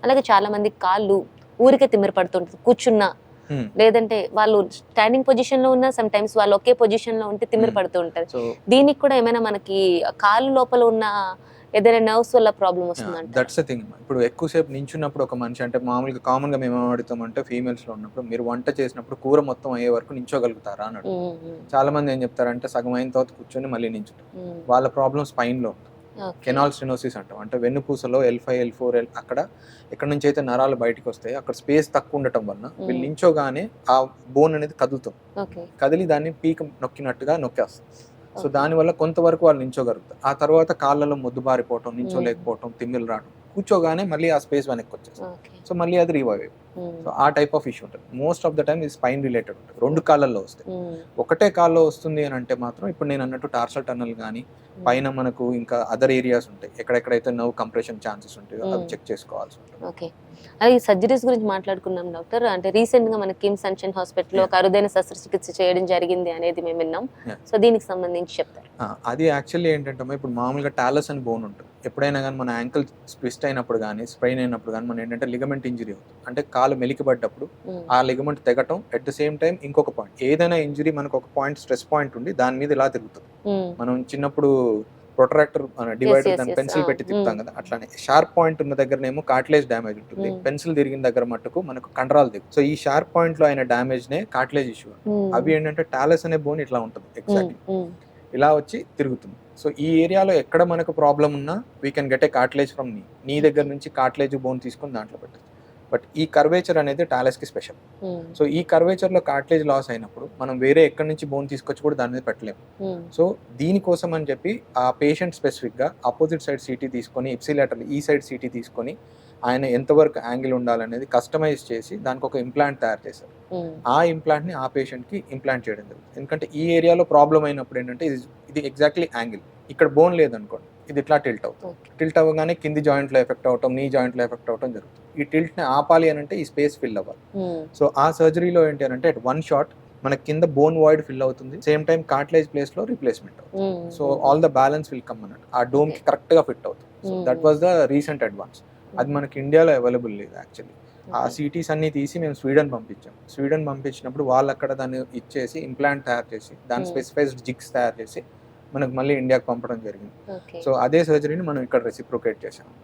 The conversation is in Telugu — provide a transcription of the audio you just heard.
అలాగే చాలా మంది కాళ్ళు ఊరికే తిమ్మిరి పడుతుంటుంది కూర్చున్నా, లేదంటే వాళ్ళు స్టాండింగ్ పొజిషన్ లో ఉన్నా సమ్ టైమ్స్ వాళ్ళు ఒకే పొజిషన్ లో ఉంటే తిమ్మిరి పడుతూ ఉంటది. సో దీనికి కూడా ఏమైనా మనకి కాళ్ళు లోపల ఉన్న ఏదైనా నర్వ్స్ వల్ల ప్రాబ్లం వస్తుందంటారా? That's the thing. ఇప్పుడు ఎక్కువసేపు నించున్నప్పుడు ఒక మనిషి అంటే మామూలుగా కామన్‌గా మేము ఏం అడుగుతామంటే ఫీమేల్స్‌లో ఉన్నప్పుడు మీరు వంట చేసినప్పుడు కూర మొత్తం అయ్యే వరకు నించోగలుగుతారా అని అడుగుతాం. హ్మ్. హ్మ్. చాలా మంది ఏం చెప్తారంటే సగం అయిన తర్వాత కూర్చొని మళ్ళీ నించుంటారు. హ్మ్. వాళ్ళ ప్రాబ్లమ్ స్పైన్‌లో ఉంటుంది. ఓకే. కెనాల్ స్టెనోసిస్ అంటాం. అంటే వెన్నుపూసలో L5, L4 అక్కడ ఎక్కడి నుంచి అయితే నరాలు బయటికొస్తాయో అక్కడ స్పేస్ తక్కువ ఉండటం వలన వీళ్ళు నించోగానే ఆ బోన్ అనేది కదులుతుంది. ఓకే. కదిలి దాన్ని పీక నొక్కినట్టుగా నొక్కేస్తుంది. So okay. దానివల్ల కొంతవరకు వాళ్ళు నించోగలుగుతారు. ఆ తర్వాత కాళ్ళలో మొద్దుబారిపోవటం, హ్మ్. నించోలేకపోవటం, తిమ్మిర్లు రావడం. కూర్చోగానే మళ్ళీ ఆ స్పేస్ వెనక్కొచ్చేస్తుంది. ఓకే. సో మళ్ళీ అది రివైవ్ అయిపోతుంది. హ్మ్. సో ఆ టైప్ ఆఫ్ ఇష్యూ ఉంటది. మోస్ట్ ఆఫ్ ద టైమ్ ఇది స్పైన్ రిలేటెడ్ ఉంటది. 2 కాళ్ళల్లో వస్తాయి. హ్మ్. ఒకటే కాల్లో వస్తుంది అనంటే మాత్రం ఇప్పుడు నేనన్నట్టు టార్సల్ టన్నల్ గాని, పైన మనకు ఇంకా అదర్ ఏరియాస్ ఉంటాయి. ఎక్కడెక్కడైతే నర్వ్ కంప్రెషన్ ఛాన్సెస్ ఉంటాయో అవి చెక్ చేసుకోవాల్సి ఉంటుంది. ఓకే. అలాగే సర్జరీస్ గురించి మాట్లాడుకున్నాం డాక్టర్. అంటే రీసెంట్‌గా మన కిమ్స్ సన్‌షైన్ హాస్పిటల్‌లో ఒక అరుదైన శస్త్రచికిత్స చేయడం జరిగింది అనేది మేము విన్నాం. యాహ్! సో దీనికి సంబంధించి చెప్తారా? అది యాక్చువల్లీ ఏంటంటే ఇప్పుడు మామూలుగా టాలస్ అని బోన్ ఉంటుంది. ఎప్పుడైనా గాని మన యాంకిల్ ట్విస్ట్ అయినప్పుడు గాని, స్ప్రెయిన్ అయినప్పుడు గాని మనం ఏంటంటే లిగమెంట్ ఇంజ్యూరీ అవుతుంది. అంటే కాలు మెలికబడ్డప్పుడు హ్మ్. ఆ లిగమెంట్ తెగటం అట్ ద సేమ్ టైమ్ ఇంకొక పాయింట్. ఏదైనా ఇంజ్యూరీ మనకు ఒక పాయింట్ స్ట్రెస్ పాయింట్ ఉండి దాని మీద ఇలా తిరుగుతుంది. హ్మ్. మనం చిన్నప్పుడు ప్రొట్రాక్టర్ డివైడర్ దాన్ని యెస్. పెన్సిల్ పెట్టి తిప్పుతాం కదా! అట్లానే షార్ప్ పాయింట్ ఉన్న దగ్గరనేమో కార్టిలేజ్ డ్యామేజ్ ఉంటుంది. పెన్సిల్ తిరిగిన దగ్గర మట్టుకు మనకు కండరాలు దిగు. సో ఈ షార్ప్ పాయింట్‌లో అయిన డ్యామేజ్‌నే కార్టిలేజ్ ఇష్యూ. అవి ఏంటంటే టాలస్ అనే బోన్ ఇట్లా ఉంటుంది ఎగ్జాక్ట్‌లీ. ఇలా వచ్చి తిరుగుతుంది. సో ఈ ఏరియాలో ఎక్కడ మనకు ప్రాబ్లమ్ ఉన్నా we can get a cartilage from నీ దగ్గర నుంచి కార్టిలేజ్ బోన్ తీసుకొని దాంట్లో పెట్టొచ్చు. బట్ ఈ కర్వేచర్ అనేది టాలస్‌కి స్పెషల్. సో ఈ కర్వేచర్‌లో కార్టిలేజ్ లాస్ అయినప్పుడు మనం వేరే ఎక్కడి నుంచి బోన్ తీసుకొచ్చి కూడా దాని మీద పెట్టలేము. సో దీనికోసం అని చెప్పి ఆ పేషెంట్ స్పెసిఫిక్‌గా అపోజిట్ సైడ్ సీటీ తీసుకొని ఇప్సిలేటరల్ ఈ సైడ్ సీటీ తీసుకొని ఆయన ఎంతవరకు యాంగిల్ ఉండాలనేది కస్టమైజ్ చేసి దానికి ఒక ఇంప్లాంట్ తయారు చేశారు. ఆ ఇంప్లాంట్‌ని ఆ పేషెంట్‌కి ఇంప్లాంట్ చేయడం జరుగుతుంది. ఎందుకంటే ఈ ఏరియాలో ప్రాబ్లమ్ అయినప్పుడు ఏంటంటే ఇది ఎగ్జాక్ట్‌లీ యాంగిల్. ఇక్కడ బోన్ లేదనుకోండి ఇది ఇట్లా టిల్ట్ అవుతుంది. టిల్ట్ అవ్వగానే కింది జాయింట్‌లో ఎఫెక్ట్ అవ్వటం, నీ జాయింట్‌లో ఎఫెక్ట్ అవ్వటం జరుగుతుంది. ఈ టిల్ట్‌ని ఆపాలి అనంటే ఈ స్పేస్ ఫిల్ అవ్వాలి. సో ఆ సర్జరీలో ఏంటి అనంటే అట్ వన్ షాట్ మన కింద బోన్ వాయిడ్ ఫిల్ అవుతుంది. సేమ్ టైమ్ కార్టిలేజ్ ప్లేస్‌లో రిప్లేస్‌మెంట్ అవుతుంది. So all the balance will come అన్నట్టు. ఆ డోమ్‌కి కరెక్ట్‌గా ఫిట్ అవుతుంది. So that was the recent advance. అది మనకి ఇండియాలో అవైలబుల్ లేదు యాక్చువల్లీ. ఆ సీటీస్ అన్ని తీసి మేము స్వీడన్ పంపించాం. స్వీడన్ పంపించినప్పుడు వాళ్ళు అక్కడ దాన్ని ఇచ్చేసి ఇంప్లాంట్ తయారు చేసి దాని స్పెసిఫైజ్డ్ జిగ్స్ తయారు చేసి మనకు మళ్ళీ ఇండియాకి పంపడం జరిగింది. సో అదే సర్జరీని మనం ఇక్కడ రెసిప్రొకేట్ చేసాం.